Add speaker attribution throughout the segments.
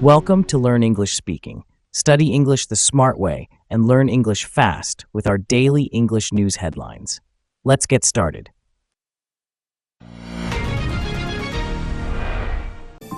Speaker 1: Welcome to Learn English Speaking. Study English the smart way and learn English fast with our daily English news headlines. Let's get started.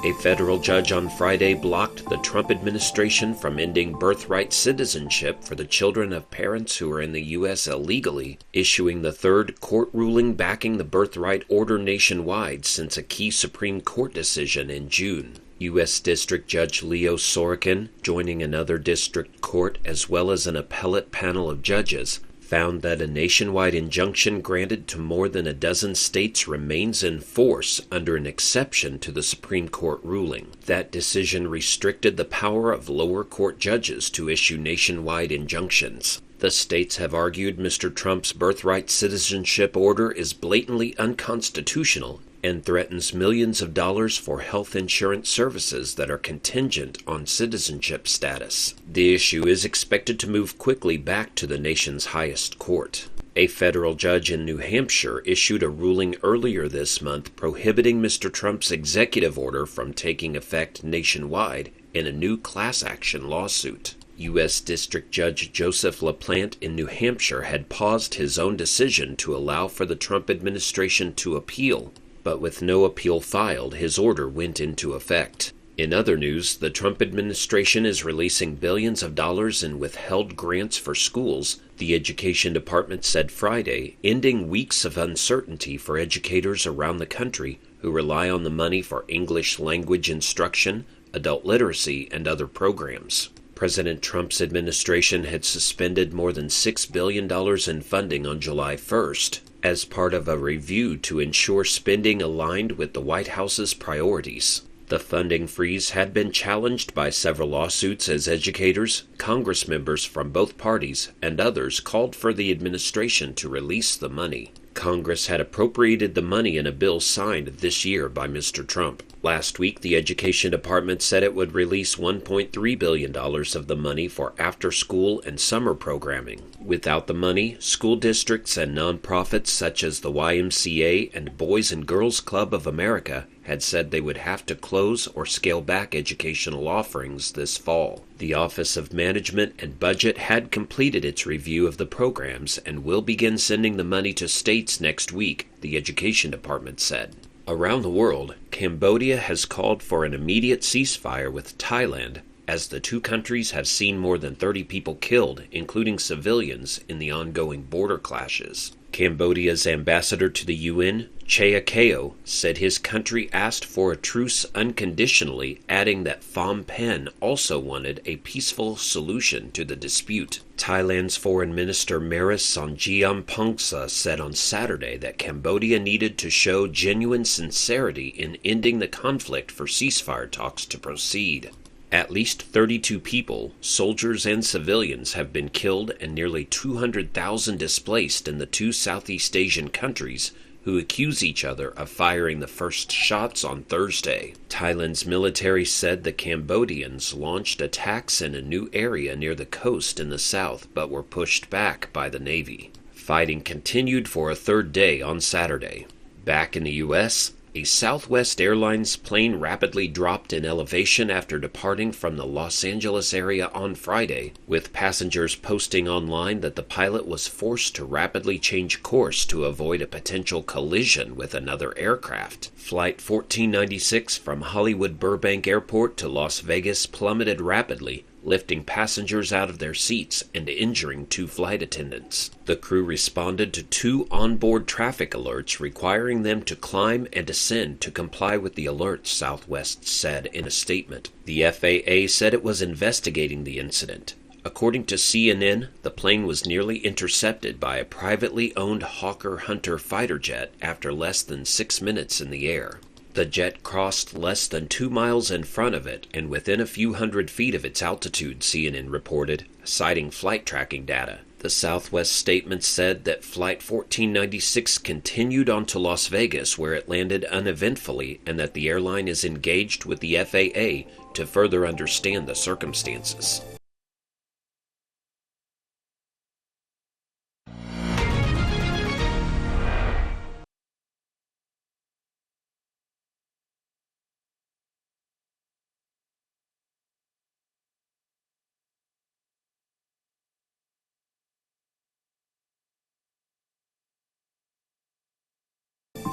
Speaker 2: A federal judge on Friday blocked the Trump administration from ending birthright citizenship for the children of parents who are in the U.S. illegally, issuing the third court ruling backing the birthright order nationwide since a key Supreme Court decision in June. U.S. District Judge Leo Sorokin, joining another district court as well as an appellate panel of judges, found that a nationwide injunction granted to more than a dozen states remains in force under an exception to the Supreme Court ruling. That decision restricted the power of lower court judges to issue nationwide injunctions. The states have argued Mr. Trump's birthright citizenship order is blatantly unconstitutional and threatens millions of dollars for health insurance services that are contingent on citizenship status. The issue is expected to move quickly back to the nation's highest court. A federal judge in New Hampshire issued a ruling earlier this month prohibiting Mr. Trump's executive order from taking effect nationwide in a new class action lawsuit. U.S. District Judge Joseph LaPlante in New Hampshire had paused his own decision to allow for the Trump administration to appeal, but with no appeal filed, his order went into effect. In other news, the Trump administration is releasing billions of dollars in withheld grants for schools, the Education Department said Friday, ending weeks of uncertainty for educators around the country who rely on the money for English language instruction, adult literacy, and other programs. President Trump's administration had suspended more than $6 billion in funding on July 1st as part of a review to ensure spending aligned with the White House's priorities. The funding freeze had been challenged by several lawsuits as educators, Congress members from both parties, and others called for the administration to release the money. Congress had appropriated the money in a bill signed this year by Mr. Trump. Last week, the Education Department said it would release $1.3 billion of the money for after-school and summer programming. Without the money, school districts and nonprofits such as the YMCA and Boys and Girls Club of America had said they would have to close or scale back educational offerings this fall. The Office of Management and Budget had completed its review of the programs and will begin sending the money to states next week, the Education Department said. Around the world, Cambodia has called for an immediate ceasefire with Thailand, as the two countries have seen more than 30 people killed, including civilians, in the ongoing border clashes. Cambodia's ambassador to the UN, Chea Keo, said his country asked for a truce unconditionally, adding that Phnom Penh also wanted a peaceful solution to the dispute. Thailand's Foreign Minister Maris Songjiampongsa said on Saturday that Cambodia needed to show genuine sincerity in ending the conflict for ceasefire talks to proceed. At least 32 people, soldiers and civilians, have been killed and nearly 200,000 displaced in the two Southeast Asian countries who accuse each other of firing the first shots on Thursday. Thailand's military said the Cambodians launched attacks in a new area near the coast in the south but were pushed back by the Navy. Fighting continued for a third day on Saturday. Back in the U.S., a Southwest Airlines plane rapidly dropped in elevation after departing from the Los Angeles area on Friday, with passengers posting online that the pilot was forced to rapidly change course to avoid a potential collision with another aircraft. Flight 1496 from Hollywood Burbank Airport to Las Vegas plummeted rapidly, lifting passengers out of their seats and injuring two flight attendants. The crew responded to two onboard traffic alerts requiring them to climb and descend to comply with the alerts, Southwest said in a statement. The FAA said it was investigating the incident. According to CNN, the plane was nearly intercepted by a privately owned Hawker Hunter fighter jet after less than 6 minutes in the air. The jet crossed less than 2 miles in front of it and within a few hundred feet of its altitude, CNN reported, citing flight tracking data. The Southwest statement said that Flight 1496 continued on to Las Vegas, where it landed uneventfully, and that the airline is engaged with the FAA to further understand the circumstances.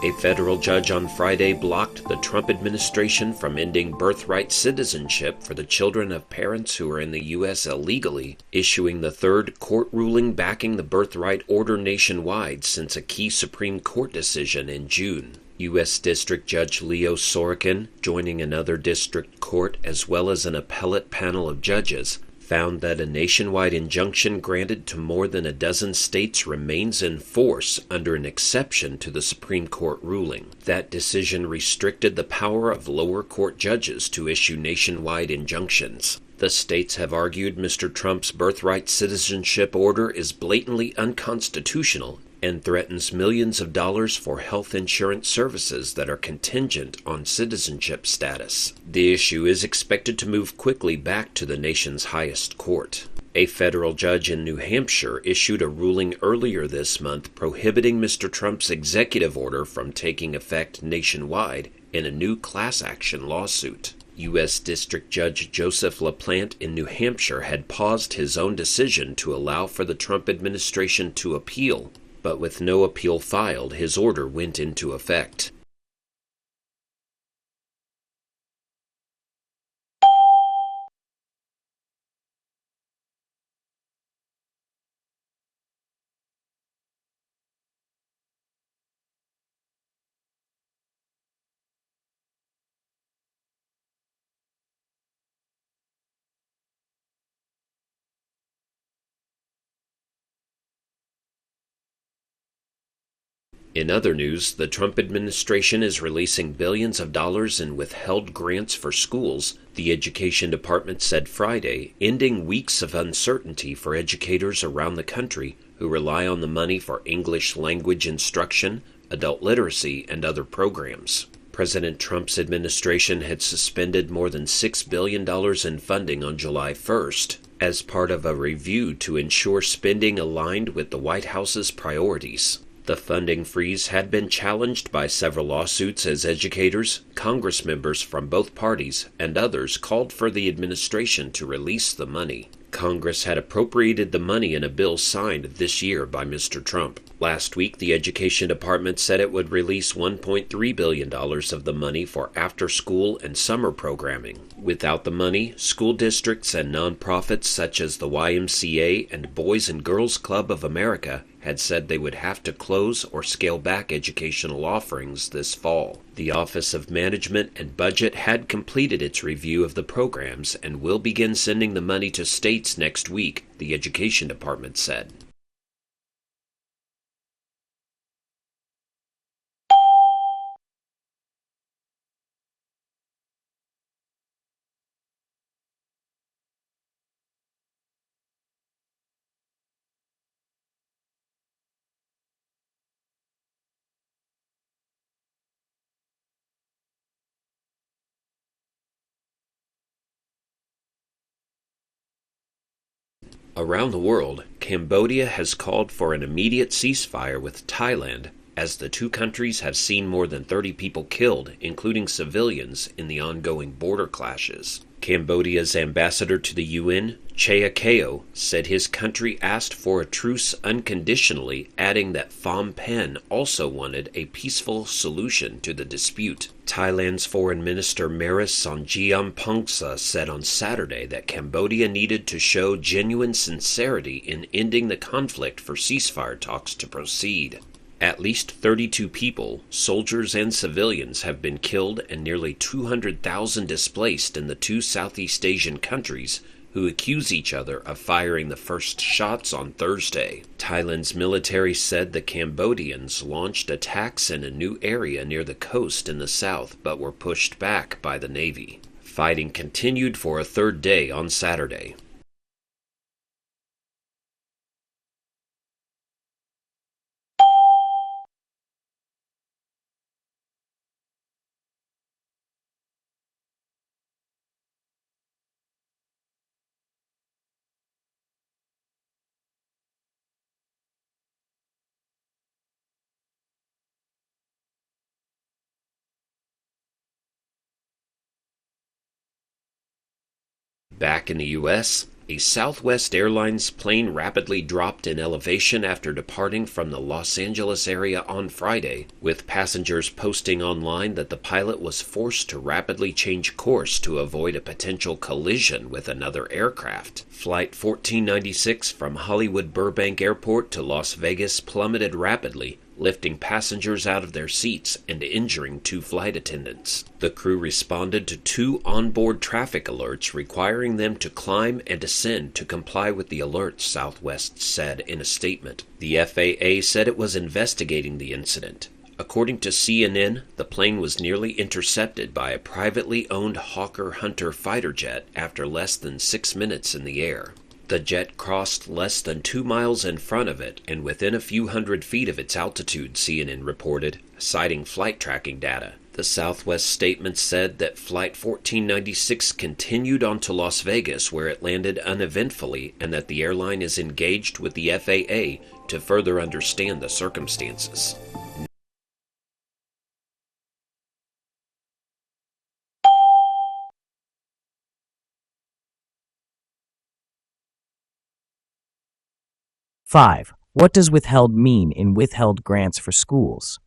Speaker 2: A federal judge on Friday blocked the Trump administration from ending birthright citizenship for the children of parents who are in the U.S. illegally, issuing the third court ruling backing the birthright order nationwide since a key Supreme Court decision in June. U.S. District Judge Leo Sorokin, joining another district court as well as an appellate panel of judges, found that a nationwide injunction granted to more than a dozen states remains in force under an exception to the Supreme Court ruling. That decision restricted the power of lower court judges to issue nationwide injunctions. The states have argued Mr. Trump's birthright citizenship order is blatantly unconstitutional and threatens millions of dollars for health insurance services that are contingent on citizenship status. The issue is expected to move quickly back to the nation's highest court. A federal judge in New Hampshire issued a ruling earlier this month prohibiting Mr. Trump's executive order from taking effect nationwide in a new class action lawsuit. U.S. District Judge Joseph LaPlante in New Hampshire had paused his own decision to allow for the Trump administration to appeal, but with no appeal filed, his order went into effect. In other news, the Trump administration is releasing billions of dollars in withheld grants for schools, the Education Department said Friday, ending weeks of uncertainty for educators around the country who rely on the money for English language instruction, adult literacy, and other programs. President Trump's administration had suspended more than $6 billion in funding on July 1st as part of a review to ensure spending aligned with the White House's priorities. The funding freeze had been challenged by several lawsuits as educators, Congress members from both parties, and others called for the administration to release the money. Congress had appropriated the money in a bill signed this year by Mr. Trump. Last week, the Education Department said it would release $1.3 billion of the money for after-school and summer programming. Without the money, school districts and nonprofits such as the YMCA and Boys and Girls Club of America had said they would have to close or scale back educational offerings this fall. The Office of Management and Budget had completed its review of the programs and will begin sending the money to states next week, the Education Department said. Around the world, Cambodia has called for an immediate ceasefire with Thailand, as the two countries have seen more than 30 people killed, including civilians, in the ongoing border clashes. Cambodia's ambassador to the UN, Chea Keo, said his country asked for a truce unconditionally, adding that Phnom Penh also wanted a peaceful solution to the dispute. Thailand's Foreign Minister Maris Songjiampongsa said on Saturday that Cambodia needed to show genuine sincerity in ending the conflict for ceasefire talks to proceed. At least 32 people, soldiers and civilians, have been killed and nearly 200,000 displaced in the two Southeast Asian countries who accuse each other of firing the first shots on Thursday. Thailand's military said the Cambodians launched attacks in a new area near the coast in the south but were pushed back by the Navy. Fighting continued for a third day on Saturday. Back in the U.S., A Southwest Airlines plane rapidly dropped in elevation after departing from the Los Angeles area on Friday, with passengers posting online that the pilot was forced to rapidly change course to avoid a potential collision with another aircraft. Flight 1496 from Hollywood Burbank Airport to Las Vegas plummeted rapidly, lifting passengers out of their seats and injuring 2 flight attendants. The crew responded to 2 onboard traffic alerts requiring them to climb and descend to comply with the alerts, Southwest said in a statement. The FAA said it was investigating the incident. According to CNN, the plane was nearly intercepted by a privately owned Hawker Hunter fighter jet after less than 6 minutes in the air. The jet crossed less than 2 miles in front of it and within a few hundred feet of its altitude, CNN reported, citing flight tracking data. The Southwest statement said that Flight 1496 continued on to Las Vegas, where it landed uneventfully, and that the airline is engaged with the FAA to further understand the circumstances.
Speaker 1: Five. What does withheld mean in withheld grants for schools?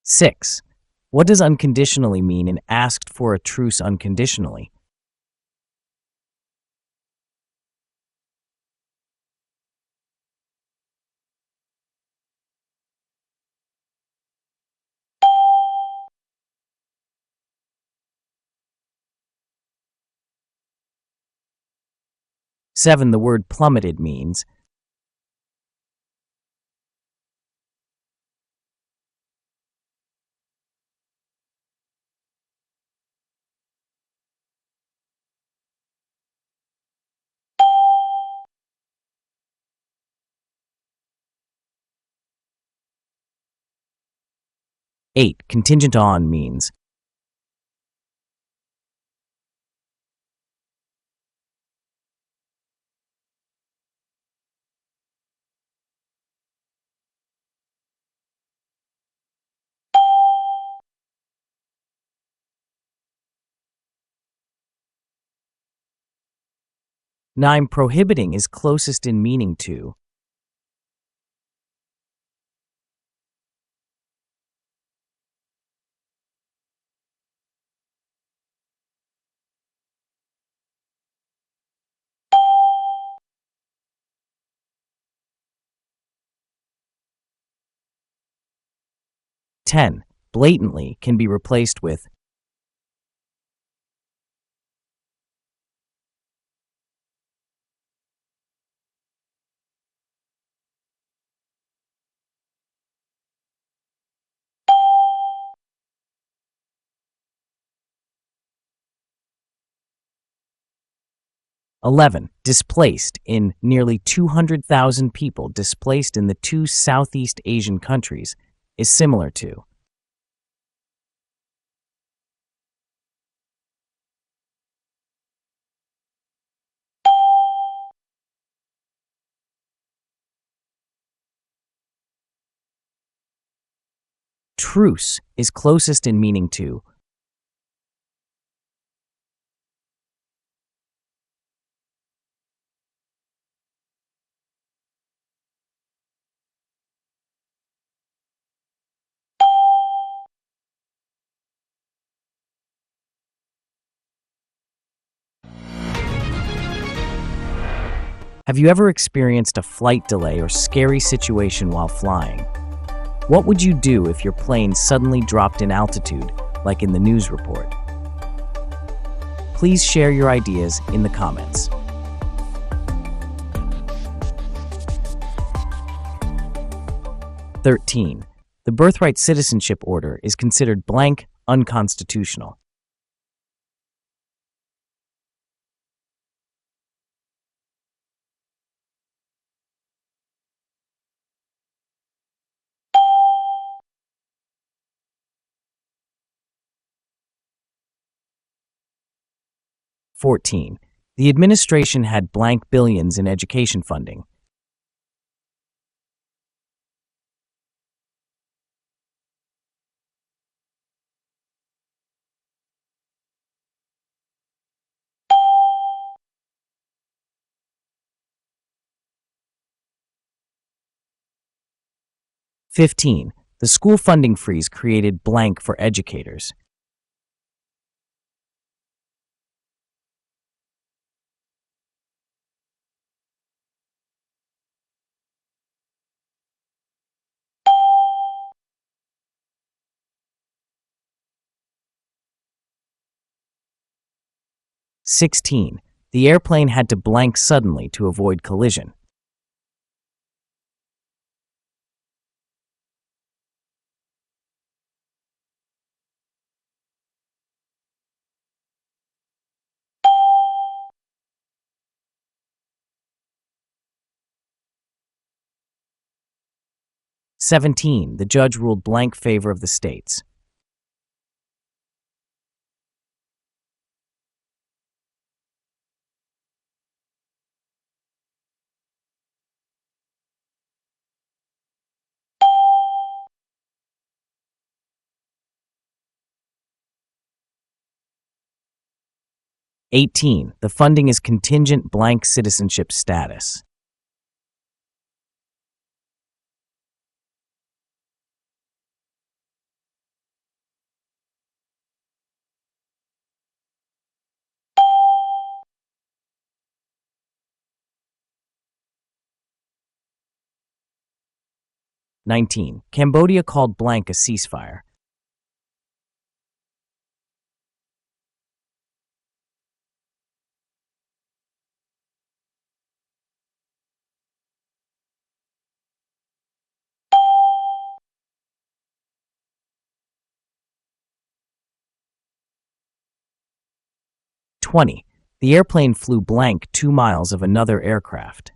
Speaker 1: Six. What does unconditionally mean in asked for a truce unconditionally? 7. The word plummeted means. 8. Contingent on means. 9. Prohibiting is closest in meaning to. 10. Blatantly can be replaced with. 11. Displaced in nearly 200,000 people displaced in the 2 Southeast Asian countries is similar to. 'Truce is closest in meaning to. 'Have you ever experienced a flight delay or scary situation while flying? What would you do if your plane suddenly dropped in altitude, like in the news report? Please share your ideas in the comments. 13. The birthright citizenship order is considered blank unconstitutional. 14. The administration had blank billions in education funding. 15. The school funding freeze created blank for educators. 16. The airplane had to blank suddenly to avoid collision. 17. The judge ruled blank favor of the states. 18. The funding is contingent blank citizenship status. 19. Cambodia called blank a ceasefire. 20. The airplane flew blank 2 miles of another aircraft.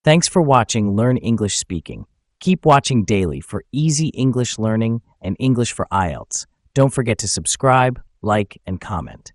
Speaker 1: 'Thanks for watching Learn English Speaking. Keep watching daily for easy English learning and English for IELTS. Don't forget to subscribe, like, and comment.